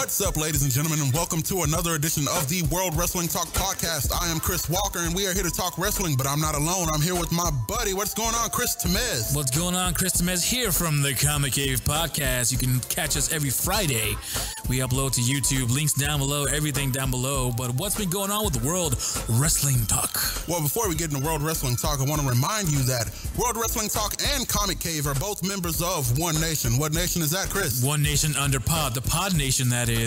What's up, ladies and gentlemen, and welcome to another edition of the World Wrestling Talk Podcast. I am Chris Walker, and we are here to talk wrestling, but I'm not alone. I'm here with my buddy. What's going on, Chris Temez? What's going on, Chris Temez here from the Comic Cave Podcast. You can catch us every Friday. We upload to YouTube, links down below, everything down below. But what's been going on with the World Wrestling Talk? Well, before we get into World Wrestling Talk, I want to remind you that World Wrestling Talk and Comic Cave are both members of One Nation. What nation is that, Chris? One Nation under Pod, the Podnation, that is.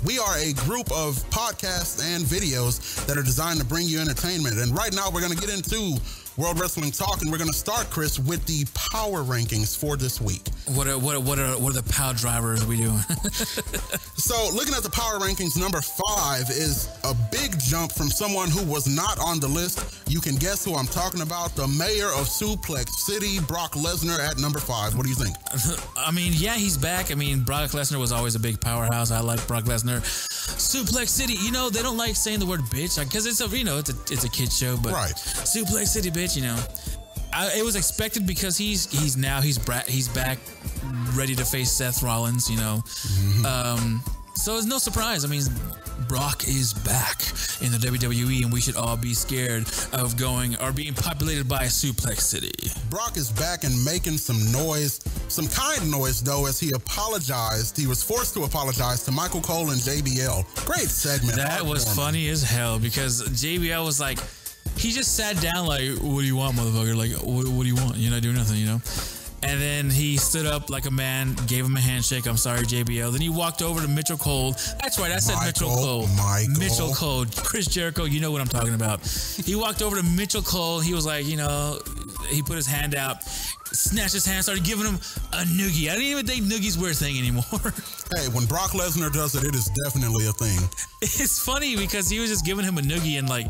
We are a group of podcasts and videos that are designed to bring you entertainment. And right now we're going to get into World Wrestling Talk, and we're going to start, Chris, with the Power Rankings for this week. What are the power drivers we doing? So, looking at the Power Rankings, number 5 is a big jump from someone who was not on the list. You can guess who I'm talking about. The mayor of Suplex City, Brock Lesnar, at number 5. What do you think? I mean, yeah, he's back. I mean, Brock Lesnar was always a big powerhouse. I like Brock Lesnar. Suplex City, you know, they don't like saying the word bitch because it's a kid show, but right. Suplex City, bitch, you know. It was expected because he's back ready to face Seth Rollins, you know. So it's no surprise. I mean, Brock is back in the WWE, and we should all be scared of going or being populated by Suplex City. Brock is back and making some noise, some kind noise, though, as he apologized. He was forced to apologize to Michael Cole and JBL. Great segment. That was funny as hell because JBL was like, he just sat down like, what do you want, motherfucker? Like, what do you want? You're not doing nothing, you know? And then he stood up like a man, gave him a handshake. I'm sorry, JBL. Then he walked over to Mitchell Cole. That's right, I said Mitchell Cole. Mitchell Cole. Chris Jericho, you know what I'm talking about. He walked over to Mitchell Cole. He was like, you know, he put his hand out, snatched his hand, started giving him a noogie. I didn't even think noogies were a thing anymore. Hey, when Brock Lesnar does it, it is definitely a thing. It's funny because he was just giving him a noogie and like,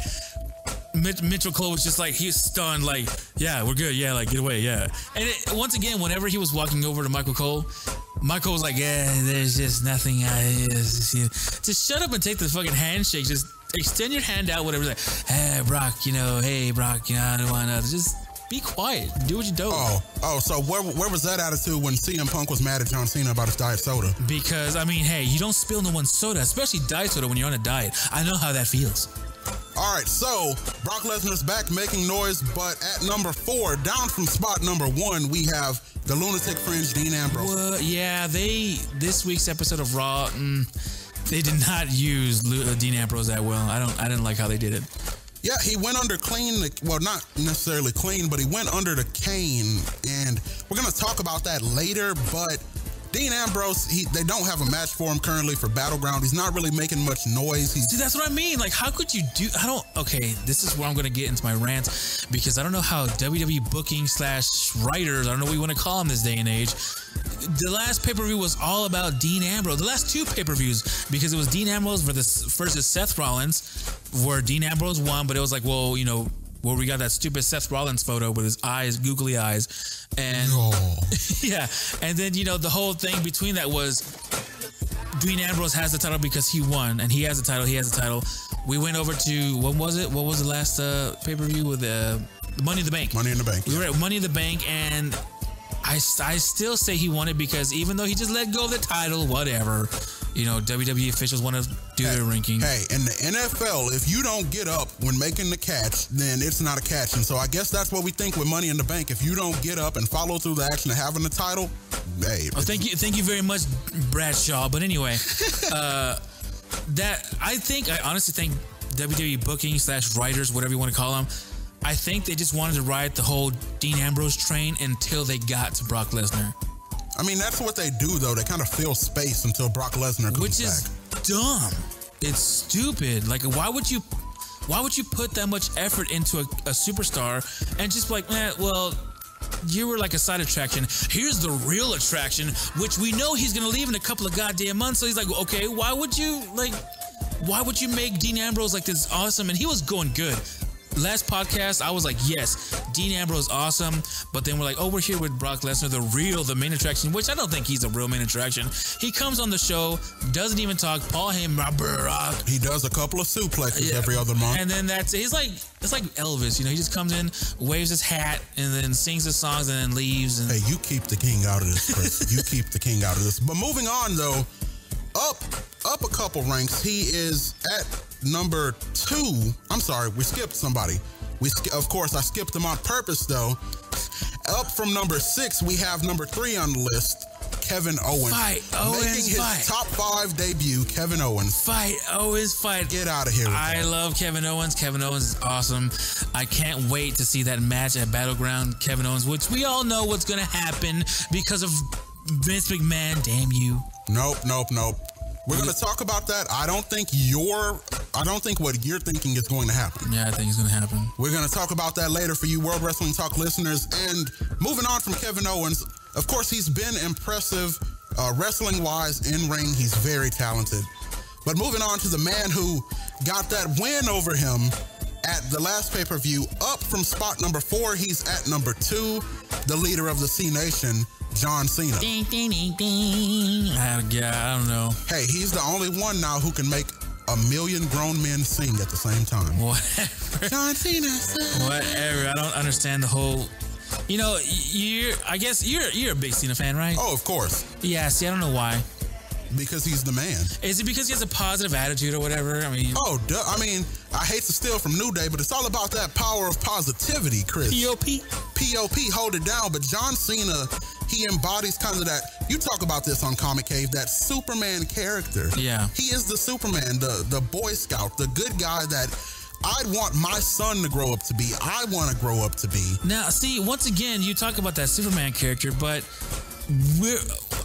Mitchell Cole was just like, he was stunned, like, yeah, we're good, yeah, like, get away, yeah. And once again, whenever he was walking over to Michael Cole was like, yeah, there's just nothing. Just shut up and take the fucking handshake. Just extend your hand out, whatever. Like, hey, Brock, you know, I don't want to. Just be quiet. Do what you do. Oh, so where was that attitude when CM Punk was mad at John Cena about his diet soda? Because, I mean, hey, you don't spill no one's soda, especially diet soda when you're on a diet. I know how that feels. All right, so Brock Lesnar's back making noise, but at number 4, down from spot number 1, we have the Lunatic Fringe, Dean Ambrose. Well, yeah, this week's episode of Raw, they did not use Dean Ambrose that well. I didn't like how they did it. Yeah, he went under clean, well, not necessarily clean, but he went under the cane, and we're going to talk about that later, but Dean Ambrose, they don't have a match for him currently for Battleground. He's not really making much noise. See, that's what I mean. Like, how could you do... Okay, this is where I'm going to get into my rant because I don't know how WWE booking / writers, I don't know what you want to call them this day and age. The last pay-per-view was all about Dean Ambrose. The last 2 pay-per-views, because it was Dean Ambrose versus Seth Rollins, where Dean Ambrose won, but it was like, well, you know, where we got that stupid Seth Rollins photo with his eyes, googly eyes. And yeah. And then, you know, the whole thing between that was Dean Ambrose has the title because he won, and he has the title. We went over to, what was it? What was the last pay-per-view with Money in the Bank? Money in the Bank. We were at Money in the Bank, and I still say he won it because even though he just let go of the title, whatever, you know, WWE officials want to do their ranking. Hey, in the NFL, if you don't get up when making the catch, then it's not a catch. And so I guess that's what we think with Money in the Bank. If you don't get up and follow through the action of having the title, hey. Oh, thank you very much, Bradshaw. But anyway, I honestly think WWE booking / writers, whatever you want to call them, I think they just wanted to ride the whole Dean Ambrose train until they got to Brock Lesnar. I mean, that's what they do, though. They kind of fill space until Brock Lesnar comes back. Which is dumb. It's stupid. Like, why would you put that much effort into a superstar and just be like, well, you were like a side attraction. Here's the real attraction, which we know he's going to leave in a couple of goddamn months. So he's like, okay, why would you make Dean Ambrose like this awesome? And he was going good. Last podcast, I was like, yes, Dean Ambrose awesome. But then we're like, oh, we're here with Brock Lesnar, the main attraction, which I don't think he's a real main attraction. He comes on the show, doesn't even talk. Paul Heyman, Brock. He does a couple of suplexes every other month. And then it's like Elvis, you know, he just comes in, waves his hat, and then sings his songs and then leaves. And hey, you keep the king out of this, Chris. You keep the king out of this. But moving on, though, up a couple ranks. He is at number 2. I'm sorry, we skipped somebody. Of course, I skipped him on purpose, though. Up from number 6, we have number 3 on the list, Kevin Owens. Fight Owens, making his top 5 debut, Kevin Owens. Fight Owens, fight. Get out of here with I love Kevin Owens. Kevin Owens is awesome. I can't wait to see that match at Battleground, Kevin Owens, which we all know what's going to happen because of Vince McMahon. Damn you. Nope. We're going to talk about that. I don't think what you're thinking is going to happen. Yeah, I think it's going to happen. We're going to talk about that later for you World Wrestling Talk listeners. And moving on from Kevin Owens, of course, he's been impressive wrestling-wise in ring. He's very talented. But moving on to the man who got that win over him at the last pay-per-view, up from spot number 4, he's at number 2, the leader of the C Nation, John Cena. Ding, ding, ding, ding. I don't know. Hey, he's the only one now who can make a million grown men sing at the same time. Whatever. John Cena. Whatever. I don't understand the whole. You know, I guess you're a big Cena fan, right? Oh, of course. Yeah. See, I don't know why. Because he's the man. Is it because he has a positive attitude or whatever? I mean, I hate to steal from New Day, but it's all about that power of positivity, Chris. POP, hold it down. But John Cena, he embodies kind of that. You talk about this on Comic Cave, that Superman character. Yeah. He is the Superman, the Boy Scout, the good guy that I'd want my son to grow up to be. I want to grow up to be. Now, see, once again, you talk about that Superman character, but we're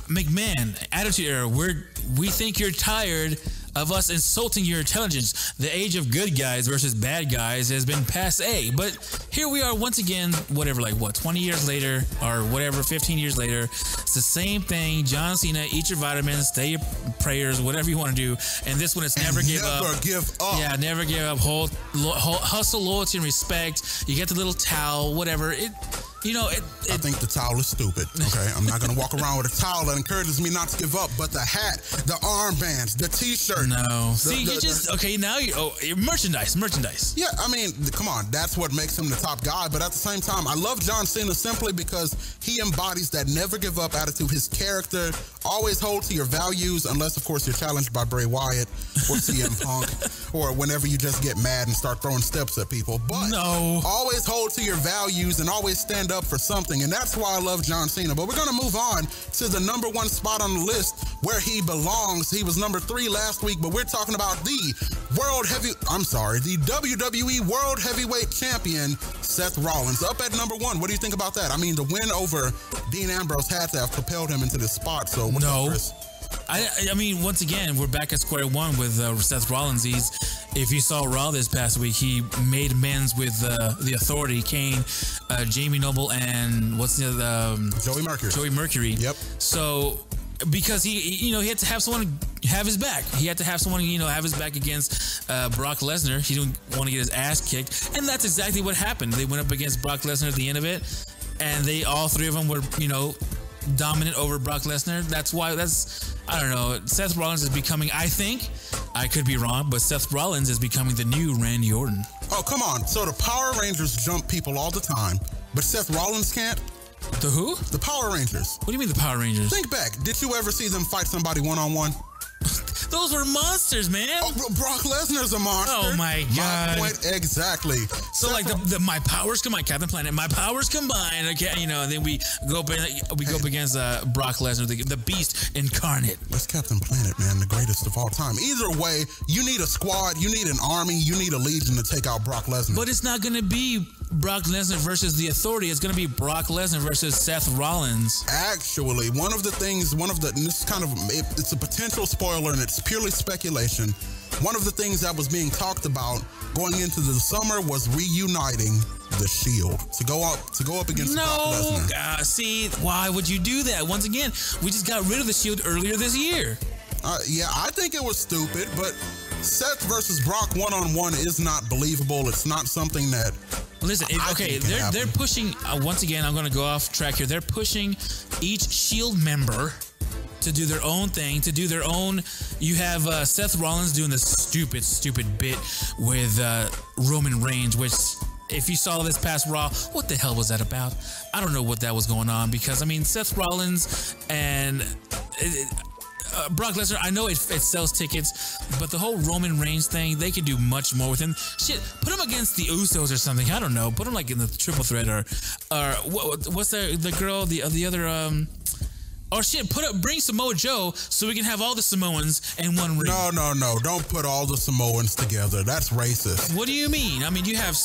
McMahon, Attitude Era. We think you're tired of us insulting your intelligence. The age of good guys versus bad guys has been passe. But here we are once again, 20 years later or whatever, 15 years later. It's the same thing. John Cena, eat your vitamins, say your prayers, whatever you want to do. And this one is never give up. Yeah, never give up. Hustle, loyalty, and respect. You get the little towel, whatever. I think the towel is stupid. Okay, I'm not gonna walk around with a towel that encourages me not to give up. But the hat, the armbands, the T-shirt. No, now you're merchandise. Yeah, I mean, come on, that's what makes him the top guy. But at the same time, I love John Cena simply because he embodies that never give up attitude. His character, always hold to your values, unless of course you're challenged by Bray Wyatt or CM Punk, or whenever you just get mad and start throwing steps at people. But always hold to your values and always stand up for something, and that's why I love John Cena. But we're going to move on to the number 1 spot on the list where he belongs. He was number 3 last week, but we're talking about the WWE World Heavyweight Champion, Seth Rollins, up at number 1. What do you think about that? I mean, the win over Dean Ambrose had to have propelled him into this spot. So what's up, Chris? I mean, once again, we're back at square one with Seth Rollins. If you saw Raw this past week, he made amends with the Authority, Kane, Jamie Noble, and what's the other? Joey Mercury. Yep. So because he had to have someone have his back. He had to have someone have his back against Brock Lesnar. He didn't want to get his ass kicked, and that's exactly what happened. They went up against Brock Lesnar at the end of it, and all three of them were dominant over Brock Lesnar. I don't know. Seth Rollins is becoming, I think, I could be wrong, but Seth Rollins is becoming the new Randy Orton. Oh, come on. So the Power Rangers jump people all the time, but Seth Rollins can't? The who? The Power Rangers. What do you mean the Power Rangers? Think back. Did you ever see them fight somebody one-on-one? Those were monsters, man. Oh, Brock Lesnar's a monster. Oh my God. My point exactly. So like my powers combine, Captain Planet. My powers combine. Okay, and then we go up against Brock Lesnar, the Beast incarnate. That's Captain Planet, man, the greatest of all time. Either way, you need a squad, you need an army, you need a legion to take out Brock Lesnar. But it's not going to be Brock Lesnar versus the Authority. It's going to be Brock Lesnar versus Seth Rollins. Actually, it's a potential spoiler and it's purely speculation. One of the things that was being talked about going into the summer was reuniting the Shield to go up against Brock Lesnar. See, why would you do that? Once again, we just got rid of the Shield earlier this year. Yeah, I think it was stupid, but Seth versus Brock one-on-one is not believable. It's not something that... Listen, they're pushing, once again, I'm going to go off track here. They're pushing each Shield member to do their own thing, to do their own. You have Seth Rollins doing this stupid bit with Roman Reigns, which, if you saw this past Raw, what the hell was that about? I don't know what that was going on, because, Seth Rollins and Brock Lesnar, I know it sells tickets, but the whole Roman Reigns thing, they could do much more with him. Shit, put him against the Usos or something. I don't know. Put him like in the triple threat or what's the girl, the other or shit, bring Samoa Joe so we can have all the Samoans in one ring. No. Don't put all the Samoans together. That's racist. What do you mean? I mean, you have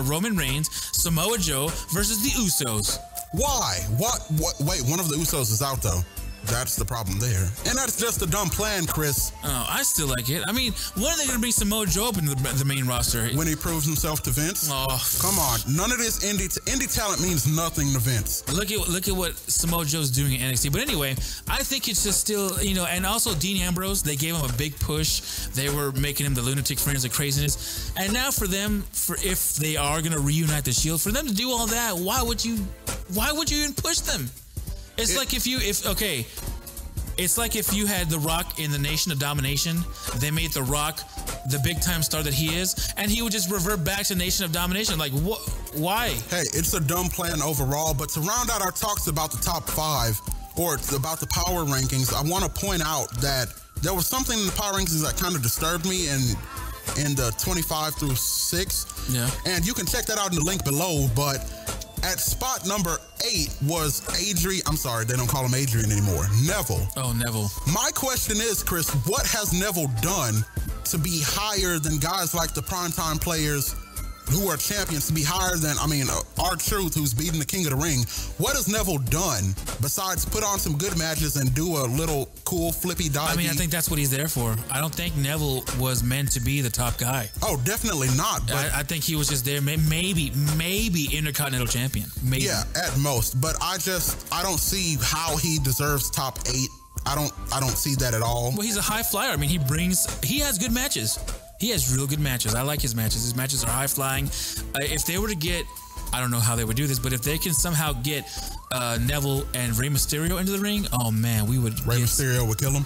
Roman Reigns, Samoa Joe versus the Usos. Why? What? Wait, one of the Usos is out, though. That's the problem there. And that's just a dumb plan, Chris. Oh, I still like it. I mean, when are they going to bring Samoa Joe up into the main roster? When he proves himself to Vince? Oh. Come on. None of this indie talent means nothing to Vince. Look at what Samoa Joe's doing in NXT. But anyway, I think it's just still, and also Dean Ambrose, they gave him a big push. They were making him the lunatic friends of craziness. And now for them, if they are going to reunite the Shield, for them to do all that, why would you even push them? It's like if you had The Rock in the Nation of Domination, they made The Rock the big time star that he is, and he would just revert back to Nation of Domination. Like, why? Hey, it's a dumb plan overall, but to round out our talks about the top 5 or about the power rankings, I want to point out that there was something in the power rankings that kind of disturbed me in the 25 through 6. Yeah. And you can check that out in the link below, but at spot number 8 was Adrian. I'm sorry, they don't call him Adrian anymore. Neville. Oh, Neville. My question is, Chris, what has Neville done to be higher than guys like the primetime players who are champions, to be higher than, R-Truth, who's beating the King of the Ring? What has Neville done besides put on some good matches and do a little cool flippy divey? I think that's what he's there for. I don't think Neville was meant to be the top guy. Oh, definitely not. But I think he was just there, maybe Intercontinental Champion. Maybe. Yeah, at most. But I don't see how he deserves top 8. I don't see that at all. Well, he's a high flyer. I mean, he has good matches. He has real good matches. I like his matches. His matches are high flying. If they were to get, I don't know how they would do this, but if they can somehow get Neville and Rey Mysterio into the ring, oh man, we would. Rey Mysterio would kill him?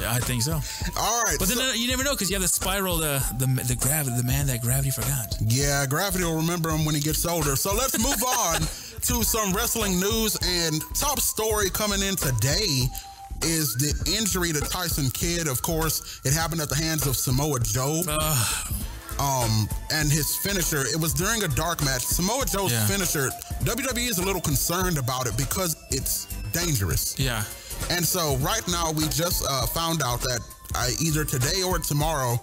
I think so. All right. But then you never know, because you have the spiral, the gravity, the man that gravity forgot. Yeah, gravity will remember him when he gets older. So let's move on to some wrestling news. And top story coming in today is the injury to Tyson Kidd. Of course, it happened at the hands of Samoa Joe. And his finisher, it was during a dark match. Samoa Joe's finisher, WWE is a little concerned about it because it's dangerous. Yeah. And so right now we just found out that either today or tomorrow,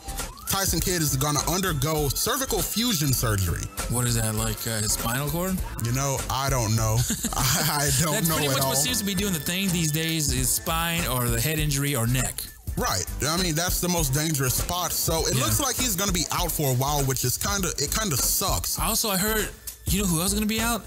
Tyson Kidd is going to undergo cervical fusion surgery. What is that, like his spinal cord? I don't know. I don't know at all. That's pretty much what seems to be doing the thing these days, is spine or the head injury or neck. Right. I mean, that's the most dangerous spot. So it looks like he's going to be out for a while, which is kind of sucks. Also, I heard, you know who else is going to be out?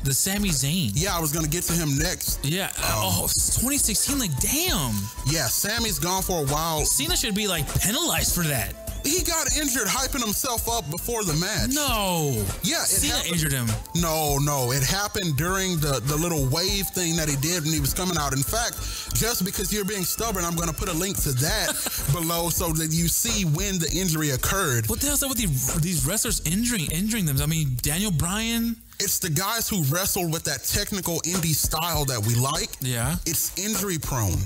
The Sami Zayn. Yeah, I was going to get to him next. Yeah. 2016, like, damn. Yeah, Sammy's gone for a while. Cena should be, like, penalized for that. He got injured hyping himself up before the match. No. Yeah, Cena injured him. No. It happened during the little wave thing that he did when he was coming out. In fact, just because you're being stubborn, I'm going to put a link to that below so that you see when the injury occurred. What the hell's up with these wrestlers injuring them? I mean, Daniel Bryan. It's the guys who wrestle with that technical indie style that we like. Yeah. It's injury prone.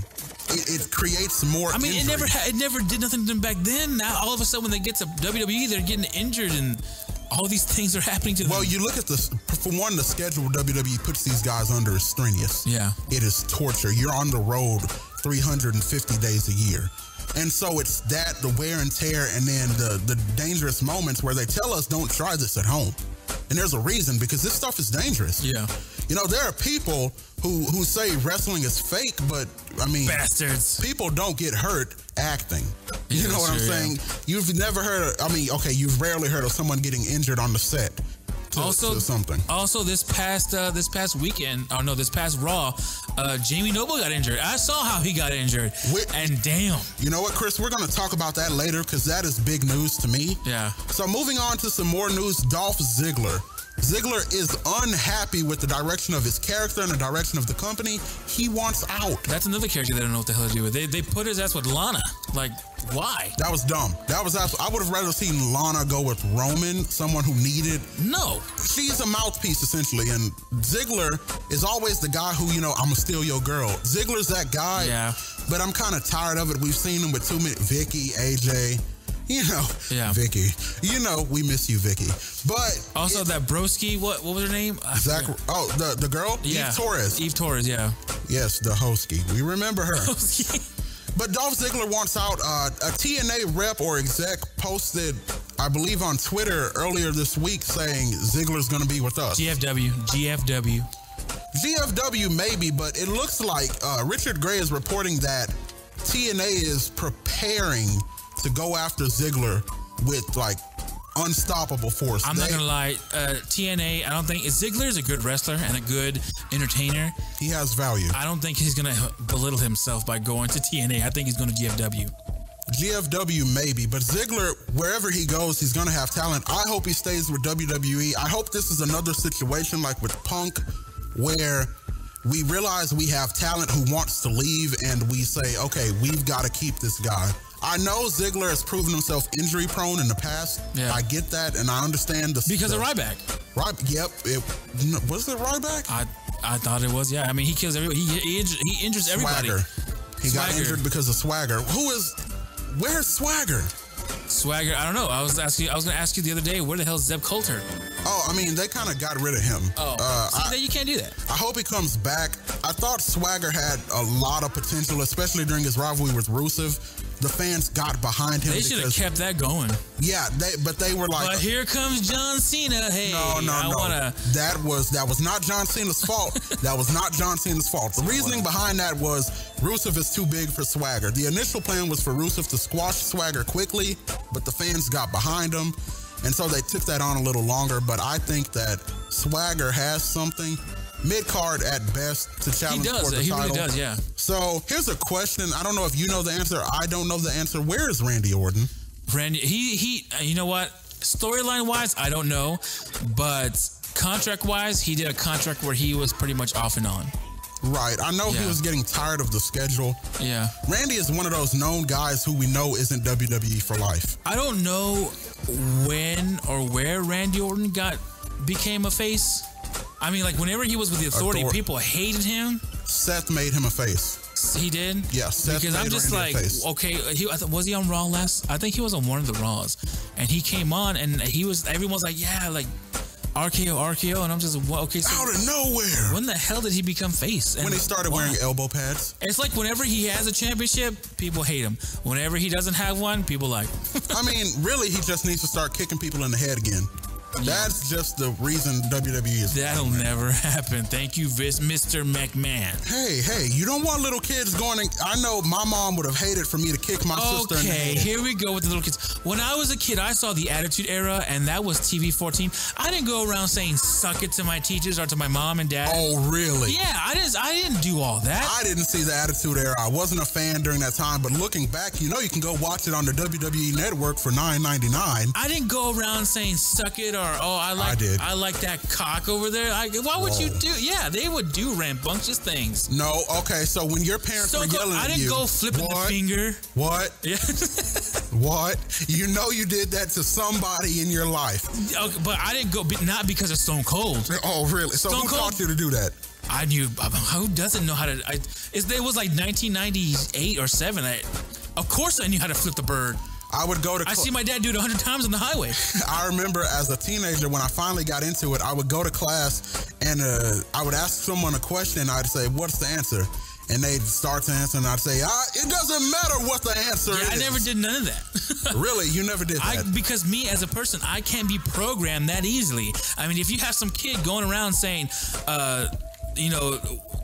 It creates more injury. It never did nothing to them back then. Now, all of a sudden, when they get to WWE, they're getting injured and all these things are happening to them. Well, you look at for one, the schedule WWE puts these guys under is strenuous. Yeah. It is torture. You're on the road 350 days a year. And so it's the wear and tear, and then the dangerous moments where they tell us don't try this at home. And there's a reason, because this stuff is dangerous. Yeah. There are people who say wrestling is fake, but I mean, bastards. People don't get hurt acting. You know what I'm saying? You've never heard you've rarely heard of someone getting injured on the set. To something. Also, this past weekend, this past Raw, Jamie Noble got injured. I saw how he got injured, and damn. You know what, Chris? We're going to talk about that later because that is big news to me. Yeah. So moving on to some more news, Dolph Ziggler. Ziggler is unhappy with the direction of his character and the direction of the company. He wants out. That's another character they don't know what the hell to do with. They put his ass with Lana. Like, why? That was dumb. I would have rather seen Lana go with Roman, someone who needed. No. She's a mouthpiece, essentially. And Ziggler is always the guy who, I'm going to steal your girl. Ziggler's that guy. Yeah. But I'm kind of tired of it. We've seen him with too many. Vicky, AJ. You know, yeah. Vicky. You know, we miss you, Vicky. But also that broski, what was her name? The girl? Yeah. Eve Torres. Eve Torres, yeah. Yes, the Hosky. We remember her. But Dolph Ziggler wants out. A TNA rep or exec posted, I believe, on Twitter earlier this week saying Ziggler's going to be with us. GFW maybe, but it looks like Richard Gray is reporting that TNA is preparing to go after Ziggler with like unstoppable force. I'm not gonna lie, TNA. I don't think Ziggler's a good wrestler and a good entertainer. He has value. I don't think he's gonna belittle himself by going to TNA. I think he's going to GFW. GFW maybe, but Ziggler, wherever he goes, he's going to have talent. I hope he stays with WWE. I hope this is another situation like with Punk, where we realize we have talent who wants to leave, and we say, okay, we've got to keep this guy. I know Ziggler has proven himself injury prone in the past. Yeah. I get that, and I understand because of Ryback. Yep. Was it Ryback? I thought it was. Yeah. I mean, he kills everybody. He injures everybody. Swagger. He got injured because of Swagger. Where's Swagger? Swagger, I don't know. I was going to ask you the other day, where the hell is Zeb Coulter? Oh, I mean, they kind of got rid of him. You can't do that. I hope he comes back. I thought Swagger had a lot of potential, especially during his rivalry with Rusev. The fans got behind him. They should have kept that going. Yeah, but they were like, but here comes John Cena. Hey, no. That was not John Cena's fault. That was not John Cena's fault. The reasoning behind that was Rusev is too big for Swagger. The initial plan was for Rusev to squash Swagger quickly, but the fans got behind him, and so they took that on a little longer. But I think that Swagger has something. Mid-card at best to challenge for the title. He really does, yeah. So here's a question. I don't know if you know the answer. I don't know the answer. Where is Randy Orton? He you know what? Storyline-wise, I don't know. But contract-wise, he did a contract where he was pretty much off and on. Right. I know he was getting tired of the schedule. Yeah. Randy is one of those known guys who we know isn't WWE for life. I don't know when or where Randy Orton became a face. I mean, like, whenever he was with the Authority, people hated him. Seth made him a face. He did? Yeah, Seth because made I'm just Randy like, a face. okay, was he on Raw last? I think he was on one of the Raws. And he came on, and everyone's like, yeah, like, RKO. And I'm just, well, okay. So out of nowhere. When the hell did he become face? And when he started wearing elbow pads. It's like whenever he has a championship, people hate him. Whenever he doesn't have one, people like. I mean, really, he just needs to start kicking people in the head again. That's just the reason WWE is. That'll never happen. Thank you, Mr. McMahon. Hey, you don't want little kids going. I know my mom would have hated for me to kick my sister in the head. Okay, here we go with the little kids. When I was a kid, I saw the Attitude Era, and that was TV 14. I didn't go around saying "suck it" to my teachers or to my mom and dad. Oh, really? Yeah, I didn't do all that. I didn't see the Attitude Era. I wasn't a fan during that time, but looking back, you can go watch it on the WWE Network for $9.99. I didn't go around saying "suck it" or I like that cock over there. Why would you do? Yeah, they would do rambunctious things. No, okay. So when your parents were yelling at you, I didn't go flipping the finger. What? Yeah. What? You did that to somebody in your life. Okay, but I didn't go not because of Stone Cold. Oh, really? So who taught you to do that? I knew. Who doesn't know how to? It was like 1998 or 7. Of course, I knew how to flip the bird. I would go to. I see my dad do it 100 times on the highway. I remember as a teenager when I finally got into it, I would go to class and I would ask someone a question. And I'd say, "What's the answer?" And they'd start to answer, and I'd say, "It doesn't matter what the answer is." I never did none of that. Really, you never did that? Because me as a person, I can't be programmed that easily. I mean, if you have some kid going around saying,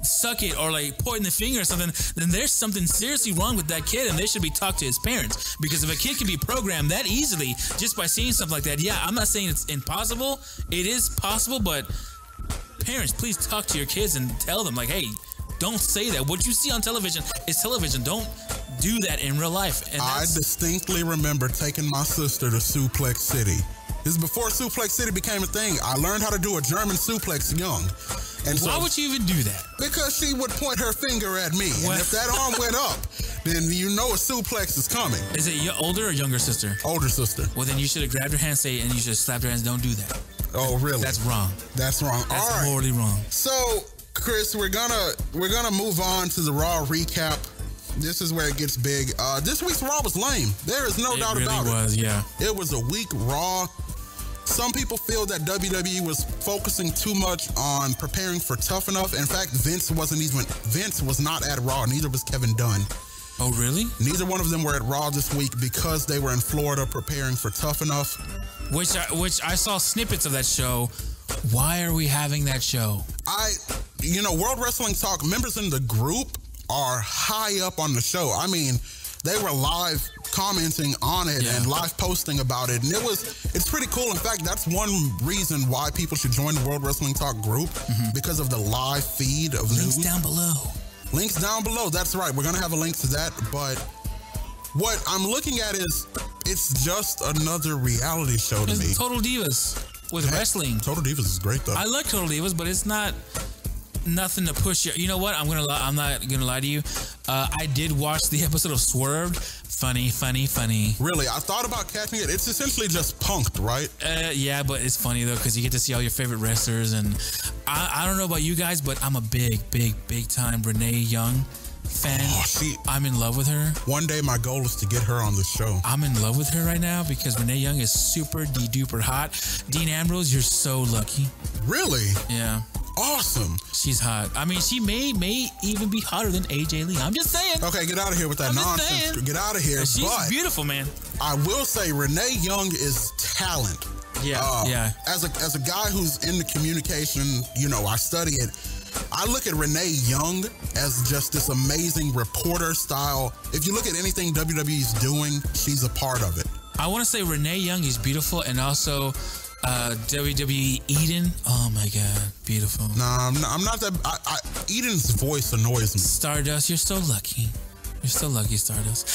suck it or like pointing the finger or something, then there's something seriously wrong with that kid, and they should be talked to his parents. Because if a kid can be programmed that easily just by seeing stuff like that, I'm not saying it's impossible. It is possible, but parents, please talk to your kids and tell them, like, hey, don't say that. What you see on television is television. Don't do that in real life. And I distinctly remember taking my sister to Suplex City. This is before Suplex City became a thing. I learned how to do a German suplex young. And why would you even do that? Because she would point her finger at me. And if that arm went up, then you know a suplex is coming. Is it your older or younger sister? Older sister. Well, then you should have grabbed her hand and you should have slapped her hands. Don't do that. Oh, really? That's wrong. That's wrong. That's all right. Morally wrong. So Chris, we're gonna move on to the Raw recap. This is where it gets big. This week's Raw was lame. There is no doubt about it. It really was, yeah. It was a weak Raw. Some people feel that WWE was focusing too much on preparing for Tough Enough. In fact, Vince was not at Raw. Neither was Kevin Dunn. Oh, really? Neither one of them were at Raw this week because they were in Florida preparing for Tough Enough. Which I saw snippets of that show. Why are we having that show? World Wrestling Talk members in the group are high up on the show. I mean, they were live commenting on it and live posting about it. And it's pretty cool. In fact, that's one reason why people should join the World Wrestling Talk group because of the live feed of Links news. down below. Links down below. That's right. We're going to have a link to that. But what I'm looking at is it's just another reality show to me. Total Divas with wrestling. Total Divas is great, though. I like Total Divas, but it's not nothing to push you. You know what? I'm not gonna lie to you. I did watch the episode of Swerved. Funny. Really? I thought about catching it. It's essentially just Punk'd, right? Yeah, but it's funny though because you get to see all your favorite wrestlers, and I don't know about you guys, but I'm a big time Renee Young fan. I'm in love with her. One day my goal is to get her on the show. I'm in love with her right now because Renee Young is super duper hot. Dean Ambrose, you're so lucky. Really? Yeah. Awesome. She's hot. I mean, she may even be hotter than AJ Lee. I'm just saying. Okay, get out of here with that nonsense. Get out of here. She's beautiful, man. I will say Renee Young is talent. Yeah. As a guy who's in the communication, I study it. I look at Renee Young as just this amazing reporter style. If you look at anything WWE's doing, she's a part of it. I want to say Renee Young is beautiful, and also WWE Eden. Oh my God, beautiful. Nah, I'm not that. Eden's voice annoys me. Stardust, you're so lucky. You're so lucky, Stardust.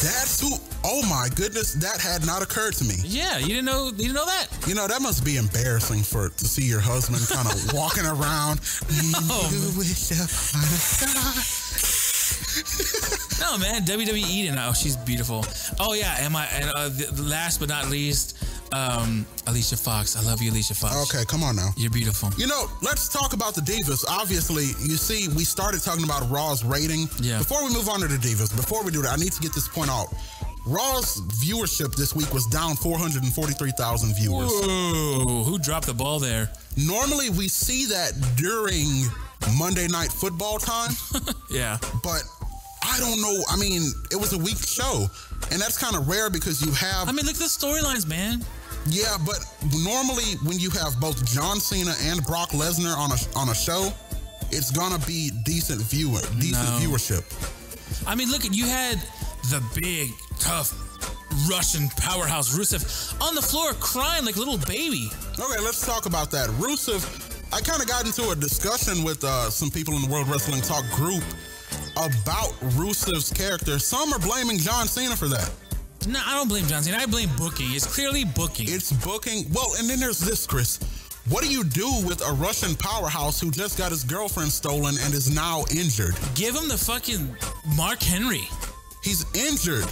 That's who. Oh my goodness, that had not occurred to me. Yeah, you didn't know that. That must be embarrassing to see your husband kind of walking around. You wish upon a star. No, man, WWE Eden. Oh, she's beautiful. Oh yeah, last but not least, Alicia Fox. I love you, Alicia Fox. Okay, come on now. You're beautiful. Let's talk about the Divas. Obviously, you see, we started talking about Raw's rating. Yeah. Before we move on to the Divas, before we do that, I need to get this point out. Raw's viewership this week was down 443,000 viewers. Whoa, who dropped the ball there? Normally, we see that during Monday Night Football time. Yeah. But I don't know. I mean, it was a weak show. And that's kind of rare because you have... I mean, look at the storylines, man. Yeah, but normally when you have both John Cena and Brock Lesnar on a show, it's gonna be decent viewership. I mean, look, you had the big, tough Russian powerhouse Rusev on the floor crying like a little baby. Okay, let's talk about that. Rusev, I kind of got into a discussion with some people in the World Wrestling Talk group about Rusev's character. Some are blaming John Cena for that. No, I don't blame John Cena. I blame booking. It's clearly booking. It's booking. Well, and then there's this, Chris. What do you do with a Russian powerhouse who just got his girlfriend stolen and is now injured? Give him the fucking Mark Henry. He's injured.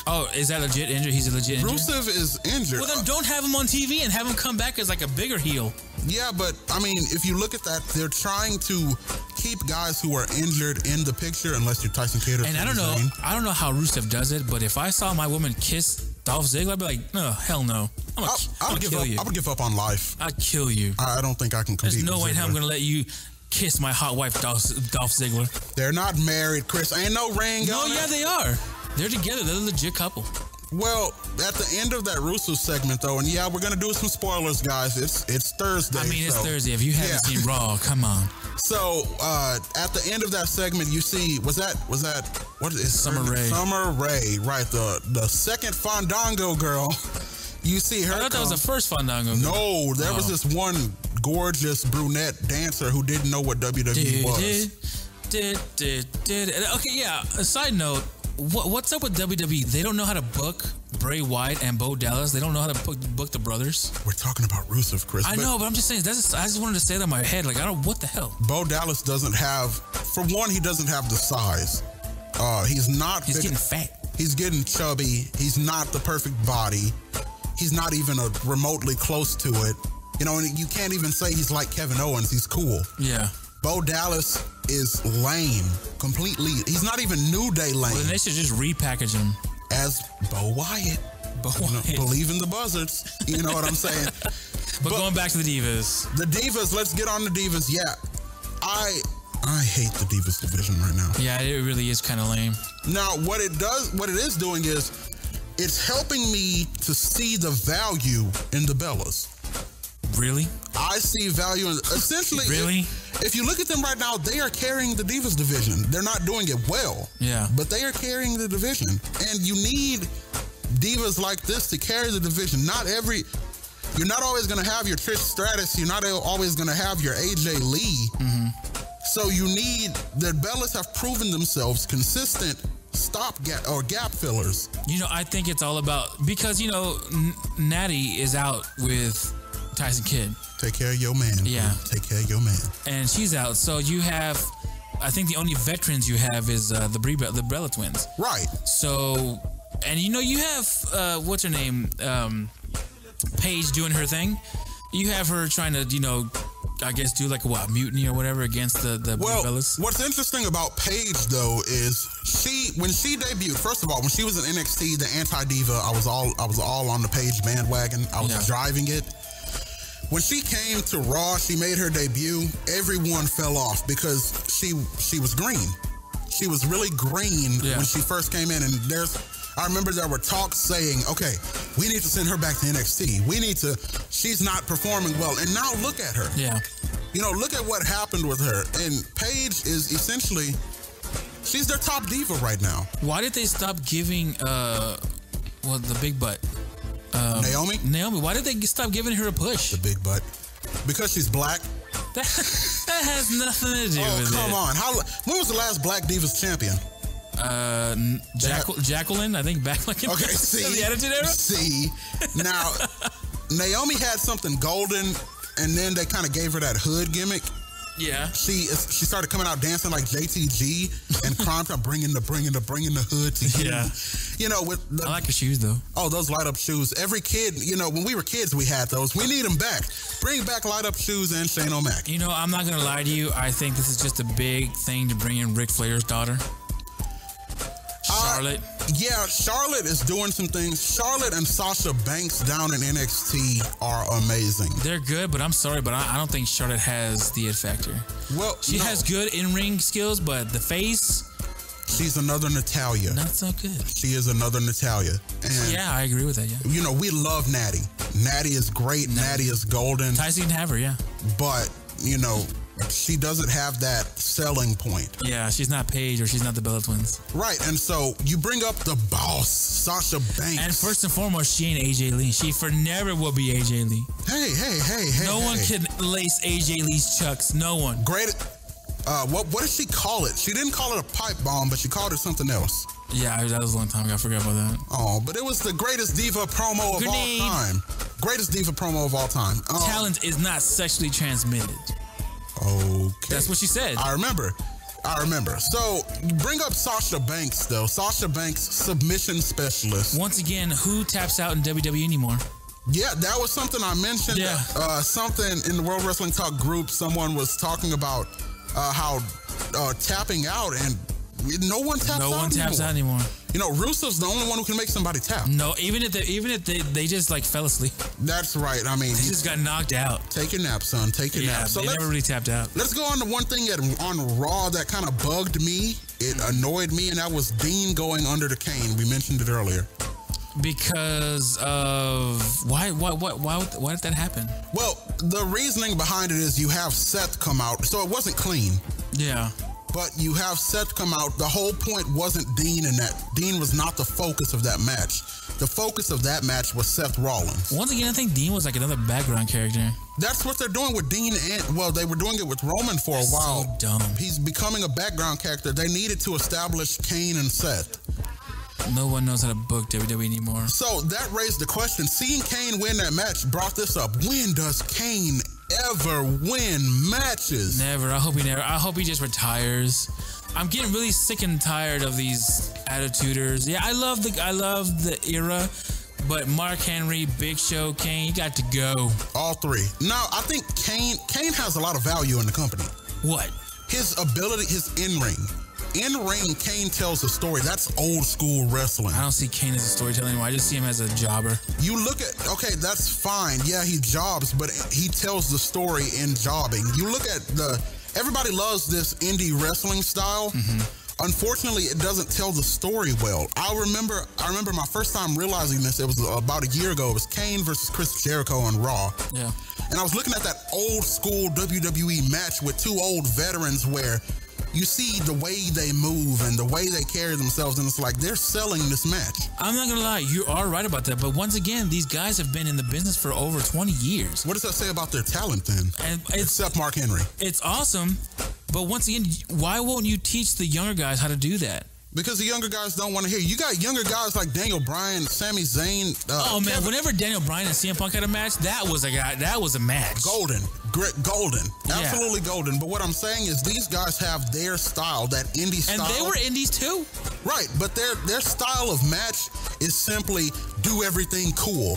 Oh, is that legit injured? He's a legit injured? Rusev is injured. Well, then don't have him on TV and have him come back as like a bigger heel. Yeah, but I mean, if you look at that, they're trying to keep guys who are injured in the picture, unless you're Tyson Kidd or And I don't know how Rusev does it, but if I saw my woman kiss Dolph Ziggler, I'd be like, no, hell no. I'm gonna kill you. I would give up on life. I'd kill you. I don't think I can compete. There's no way I'm gonna let you kiss my hot wife, Dolph Ziggler. They're not married, Chris. Ain't no ring. No, yeah, they are. They're together. They're a legit couple. Well, at the end of that Russo segment, though, and yeah, we're gonna do some spoilers, guys. It's Thursday. I mean, it's Thursday. If you haven't seen Raw, come on. So at the end of that segment, you see, was that what is Summer Rae? Summer Rae, right? The second Fandango girl. You see her. I thought that was the first Fandango girl. No, there was this one gorgeous brunette dancer who didn't know what WWE was. Okay, yeah. A side note. What's up with WWE? They don't know how to book Bray Wyatt and Bo Dallas. They don't know how to book the brothers. We're talking about Rusev, Chris. I know, but I'm just saying. I just wanted to say that in my head. Like, what the hell? Bo Dallas doesn't have. For one, he doesn't have the size. He's getting fat. He's getting chubby. He's not the perfect body. He's not even remotely close to it. And you can't even say he's like Kevin Owens. He's cool. Yeah. Bo Dallas is lame. Completely. He's not even New Day lame. Well, then they should just repackage him. As Bo Wyatt. Believe in the buzzards. You know what I'm saying? But going back to the Divas. The Divas, let's get on the Divas. Yeah. I hate the Divas division right now. Yeah, it really is kind of lame. Now, what it is doing is it's helping me to see the value in the Bellas. Really? I see value in essentially. Really? If you look at them right now, they are carrying the Divas division. They're not doing it well. Yeah. But they are carrying the division. And you need divas like this to carry the division. You're not always going to have your Trish Stratus. You're not always going to have your AJ Lee. Mm-hmm. So you need, the Bellas have proven themselves consistent gap fillers. I think it's all about, because, Natty is out with Tyson Kidd. Take care of your man. Yeah. Take care of your man. And she's out. So you have, I think the only veterans you have is the Bella twins. Right. So, and you have, what's her name? Paige doing her thing. You have her trying to, I guess do like a mutiny or whatever against the Bellas. What's interesting about Paige though is when she debuted, first of all, when she was in NXT, the anti-diva, I was all on the Paige bandwagon. I was driving it. When she came to Raw, she made her debut. Everyone fell off because she was green. She was really green when she first came in, and I remember there were talks saying, okay, we need to send her back to NXT. She's not performing well. And now look at her. Yeah. Look at what happened with her. And Paige is essentially, she's their top diva right now. Why did they stop giving, the big butt? Naomi, why did they stop giving her a push? The big butt. Because she's black. That has nothing to do with it. Oh, come on. When was the last Black Divas champion? Jacqueline, I think back like in the Attitude Era. See, now Naomi had something golden, and then they kind of gave her that hood gimmick. Yeah, she started coming out dancing like JTG and crime time, bringing the hood to you. Yeah, I like her shoes though. Oh, those light up shoes. Every kid, when we were kids, we had those. We need them back. Bring back light up shoes and Shane O'Mac. I'm not gonna lie to you. I think this is just a big thing to bring in Ric Flair's daughter. Charlotte. Charlotte is doing some things. Charlotte and Sasha Banks down in NXT are amazing. They're good, but I'm sorry, but I don't think Charlotte has the it factor. Well, she has good in-ring skills, but the face... She's another Natalya. Not so good. She is another Natalya. And yeah, I agree with that, yeah. We love Natty. Natty is great. Natty is golden. Tyson can have her, yeah. But, she doesn't have that selling point. Yeah, she's not Paige or she's not the Bella Twins. Right, and so you bring up the boss, Sasha Banks. And first and foremost, she ain't AJ Lee. She for never will be AJ Lee. Hey. No one can lace AJ Lee's chucks. No one. Great. What did she call it? She didn't call it a pipe bomb, but she called it something else. Yeah, that was a long time ago. I forgot about that. Oh, but it was the greatest diva promo of all time. Greatest diva promo of all time. Talent is not sexually transmitted. Okay. That's what she said. I remember. So, you bring up Sasha Banks, though. Sasha Banks, submission specialist. Once again, who taps out in WWE anymore? Yeah, that was something I mentioned. Yeah. Something in the World Wrestling Talk group, someone was talking about how tapping out, and no one taps out anymore. Russo's the only one who can make somebody tap. No, even if they just like fell asleep. That's right. I mean, they just got knocked out. Take your nap, son. Take your nap. So they never really tapped out. Let's go on to one thing on Raw that kind of bugged me. It annoyed me, and that was Dean going under the cane. We mentioned it earlier. Because of why did that happen? Well, the reasoning behind it is you have Seth come out, so it wasn't clean. Yeah. But you have Seth come out. The whole point wasn't Dean in that. Dean was not the focus of that match. The focus of that match was Seth Rollins. Once again, I think Dean was like another background character. That's what they're doing with Dean, and they were doing it with Roman for a while. So dumb. He's becoming a background character. They needed to establish Kane and Seth. No one knows how to book WWE anymore. So that raised the question. Seeing Kane win that match brought this up. When does Kane ever win matches? Never. I hope he just retires. I'm getting really sick and tired of these attituders. Yeah, I love the era, but Mark Henry, Big Show, Kane, you got to go. All three. No, I think Kane has a lot of value in the company. What? His ability, his in-ring. In-ring, Kane tells a story. That's old school wrestling. I don't see Kane as a storyteller anymore. I just see him as a jobber. You look at, okay, that's fine. Yeah, he jobs, but he tells the story in jobbing. You look at everybody loves this indie wrestling style. Unfortunately, it doesn't tell the story well. I remember my first time realizing this. It was about a year ago. It was Kane versus Chris Jericho on Raw. Yeah. And I was looking at that old school WWE match with two old veterans where you see the way they move and the way they carry themselves, and it's like they're selling this match. I'm not gonna lie, you are right about that. But once again, these guys have been in the business for over 20 years. What does that say about their talent then? And except Mark Henry. It's awesome, but once again, why won't you teach the younger guys how to do that? Because the younger guys don't want to hear. You got younger guys like Daniel Bryan, Sami Zayn. Man, whenever Daniel Bryan and CM Punk had a match, that was a match. Golden, absolutely golden. But what I'm saying is these guys have their style, that indie style, and they were indies too, right? But their style of match is simply do everything cool,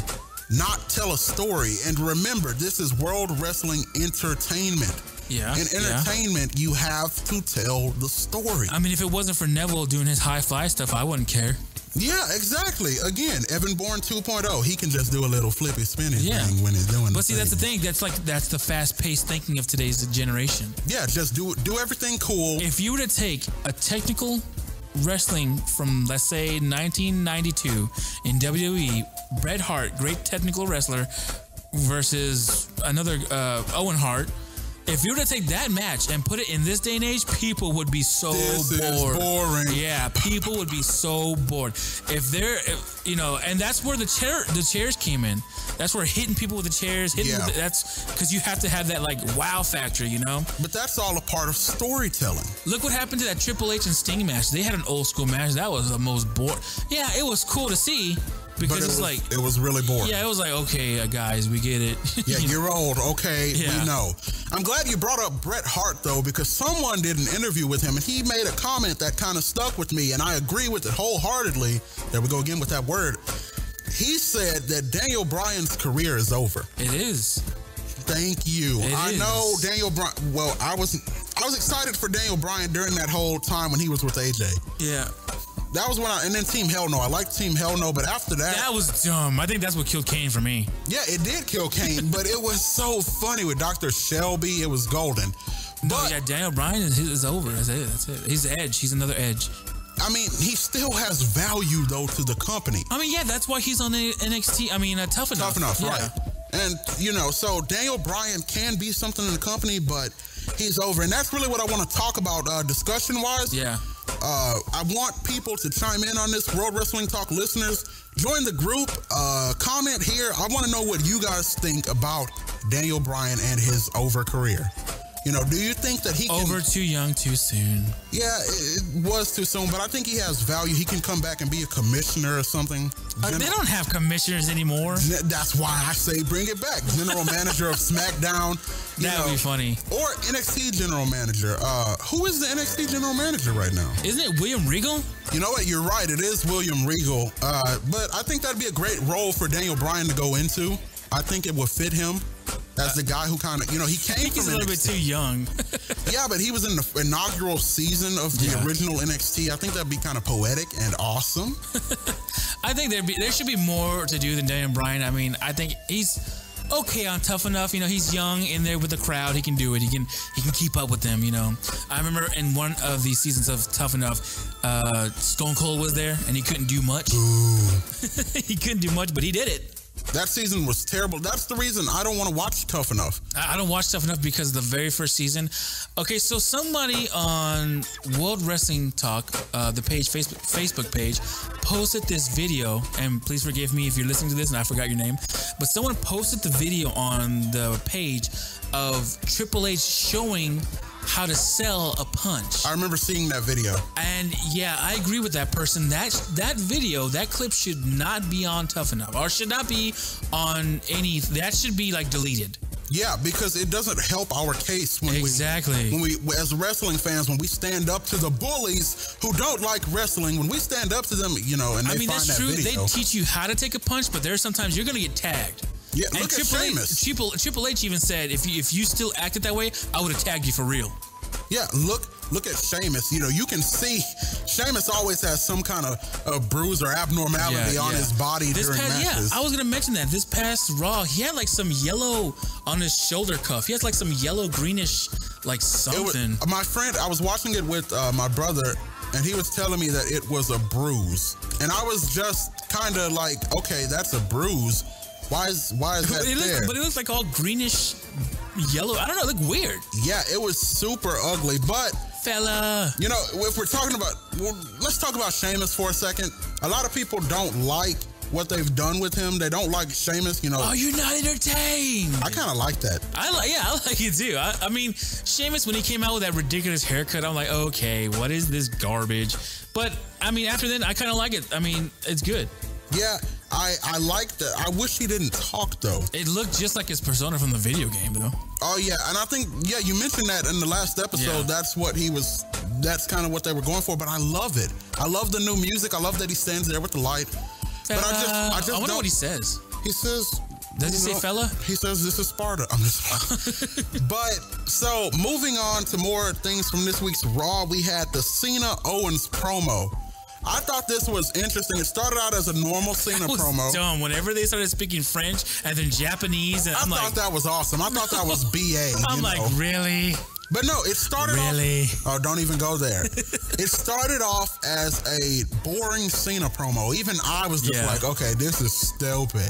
not tell a story. And remember, this is World Wrestling Entertainment. Yeah. In entertainment, you have to tell the story. I mean, if it wasn't for Neville doing his high fly stuff, I wouldn't care. Yeah, exactly. Again, Evan Bourne 2.0. He can just do a little flippy spinny thing when he's doing. But see, that's the thing. That's the fast-paced thinking of today's generation. Yeah, just do everything cool. If you were to take a technical wrestling from, let's say, 1992 in WWE, Bret Hart, great technical wrestler, versus another Owen Hart. If you were to take that match and put it in this day and age, people would be so bored. Is boring. Yeah, people would be so bored. And that's where the chairs came in. That's where hitting people with the chairs, that's because you have to have that like wow factor, you know? But that's all a part of storytelling. Look what happened to that Triple H and Sting match. They had an old school match. That was the most boring. Yeah, it was cool to see. Because it was really boring. Yeah, it was like, okay, guys, we get it. Yeah, you're old. Okay, we know. I'm glad you brought up Bret Hart, though, because someone did an interview with him, and he made a comment that kind of stuck with me, and I agree with it wholeheartedly. There we go again with that word. He said that Daniel Bryan's career is over. It is. Thank you. I know Daniel Bryan. Well, I was excited for Daniel Bryan during that whole time when he was with AJ. Yeah. That was when and then Team Hell No. I liked Team Hell No, but after that... That was dumb. I think that's what killed Kane for me. Yeah, it did kill Kane, but it was so funny with Dr. Shelby. It was golden. Daniel Bryan is over. That's it. He's the Edge. He's another Edge. I mean, he still has value, though, to the company. I mean, yeah, that's why he's on the NXT. I mean, Tough Enough. Tough Enough, right. And, so Daniel Bryan can be something in the company, but he's over. And that's really what I want to talk about discussion-wise. Yeah. I want people to chime in on this. World Wrestling Talk listeners, join the group. Comment here. I want to know what you guys think about Daniel Bryan and his over career. Do you think that he can... Over too young, too soon. Yeah, it was too soon, but I think he has value. He can come back and be a commissioner or something. They don't have commissioners anymore. That's why I say bring it back. General manager of SmackDown. That would be funny. Or NXT general manager. Who is the NXT general manager right now? Isn't it William Regal? You know what? You're right. It is William Regal. But I think that'd be a great role for Daniel Bryan to go into. I think it would fit him. As the guy who kind of, he came from NXT. He's a little bit too young. Yeah, but he was in the inaugural season of the original NXT. I think that'd be kind of poetic and awesome. I think there should be more to do than Daniel Bryan. I mean, I think he's okay on Tough Enough. He's young in there with the crowd. He can do it. He can keep up with them. I remember in one of these seasons of Tough Enough, Stone Cold was there and he couldn't do much. He couldn't do much, but he did it. That season was terrible. That's the reason I don't want to watch Tough Enough. I don't watch Tough Enough because the very first season. Okay, so somebody on World Wrestling Talk, the Facebook page, posted this video, and please forgive me if you're listening to this and I forgot your name, but someone posted the video on the page of Triple H showing how to sell a punch. I remember seeing that video. And yeah, I agree with that person. That video, that clip should not be on Tough Enough, or should not be on any. That should be like deleted. Yeah, because it doesn't help our case when we as wrestling fans, when we stand up to the bullies who don't like wrestling, when we stand up to them, and they find that video. That's true. They teach you how to take a punch, but there's sometimes you're going to get tagged. Yeah, look at Sheamus. Triple H even said, if you still acted that way, I would have tagged you for real. Yeah, look at Sheamus. You know, you can see Sheamus always has some kind of bruise or abnormality on his body during matches. Yeah, I was gonna mention that. This past Raw, he had like some yellow on his shoulder cuff. He has like some yellow greenish like something. My friend, I was watching it with my brother, and he was telling me that it was a bruise, and I was just kind of like, okay, that's a bruise. Why is that there? But it looks like all greenish yellow. I don't know. It looked weird. Yeah, it was super ugly. But fella, you know, if we're talking about, let's talk about Sheamus for a second. A lot of people don't like what they've done with him. They don't like Sheamus. You know, oh, you're not entertained. I kind of like that. I like it too. I mean, Sheamus, when he came out with that ridiculous haircut, I'm like, okay, what is this garbage? But I mean, after then, I kind of like it. I mean, it's good. Yeah, I like that. I wish he didn't talk, though. It looked just like his persona from the video game, though. Oh, yeah. And I think, yeah, you mentioned that in the last episode. Yeah. That's kind of what they were going for. But I love it. I love the new music. I love that he stands there with the light. But I wonder what he says. He says... Does he say fella? He says this is Sparta. I'm just But, so, moving on to more things from this week's Raw, we had the Cena Owens promo. I thought this was interesting. It started out as a normal Cena promo. Dumb. Whenever they started speaking French and then Japanese, and I thought that was awesome. I thought that was BA. I'm like, really? But no, it started off... Oh, don't even go there. It started off as a boring Cena promo. Even I was just like, okay, this is stupid.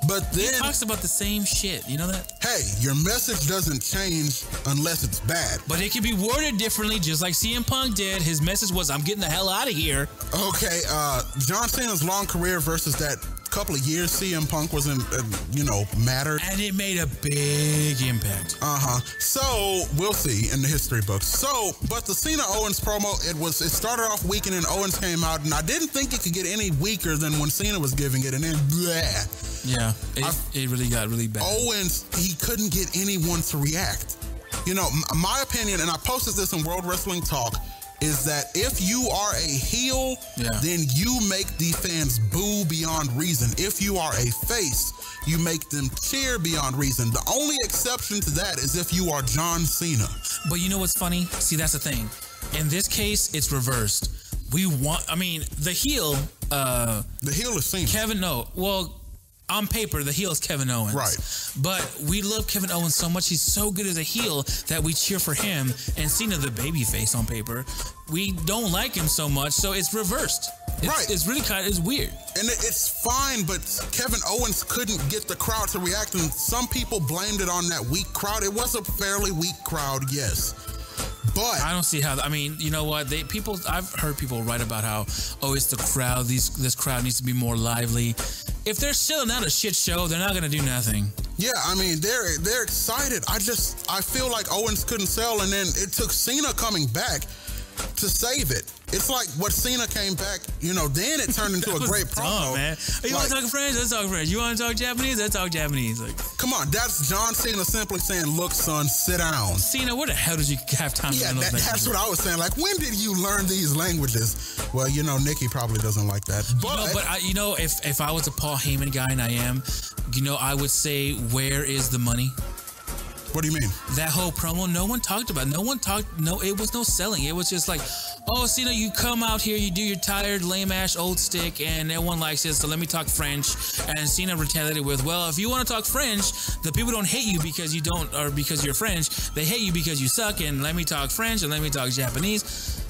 But then... He talks about the same shit. You know that? Hey, your message doesn't change unless it's bad. But it can be worded differently, just like CM Punk did. His message was, I'm getting the hell out of here. Okay, John Cena's long career versus that couple of years CM Punk was in, mattered. And it made a big impact. So, we'll see in the history books. So, but the Cena Owens promo, it started off weak, and then Owens came out, and I didn't think it could get any weaker than when Cena was giving it, and then bleh. Yeah, it really got really bad. Owens, he couldn't get anyone to react. You know, my opinion, and I posted this in World Wrestling Talk, is that if you are a heel, then you make the fans boo beyond reason. If you are a face, you make them cheer beyond reason. The only exception to that is if you are John Cena. But you know what's funny? See, that's the thing. In this case, it's reversed. The heel... the heel is Cena. On paper, the heel is Kevin Owens. Right. But we love Kevin Owens so much. He's so good as a heel that we cheer for him. And Cena, the babyface on paper, we don't like him so much. So it's reversed. It's really it's weird. And it's fine, but Kevin Owens couldn't get the crowd to react. And some people blamed it on that weak crowd. It was a fairly weak crowd, yes. But I don't see how. I mean, you know what? I've heard people write about how, it's the crowd. This crowd needs to be more lively. If they're selling out a shit show, they're not going to do nothing. Yeah, I mean, they're excited. I feel like Owens couldn't sell, and then it took Cena coming back to save it. It's like what Cena came back, then it turned into a great promo. Man. You want to talk French? Let's talk French. You want to talk Japanese? Let's talk Japanese. Come on, that's John Cena simply saying, look, son, sit down. Cena, where the hell did you have time to learn those languages? That's what I was saying. Like, when did you learn these languages? Well, Nikki probably doesn't like that. If I was a Paul Heyman guy, and I am, I would say, where is the money? What do you mean? That whole promo, no one talked about. It was no selling. It was just like, Cena, you come out here, you do your tired, lame-ass old stick, and everyone likes it, so let me talk French. And Cena retaliated with, well, if you want to talk French, the people don't hate you because you don't, or because you're French. They hate you because you suck, and let me talk French, and let me talk Japanese.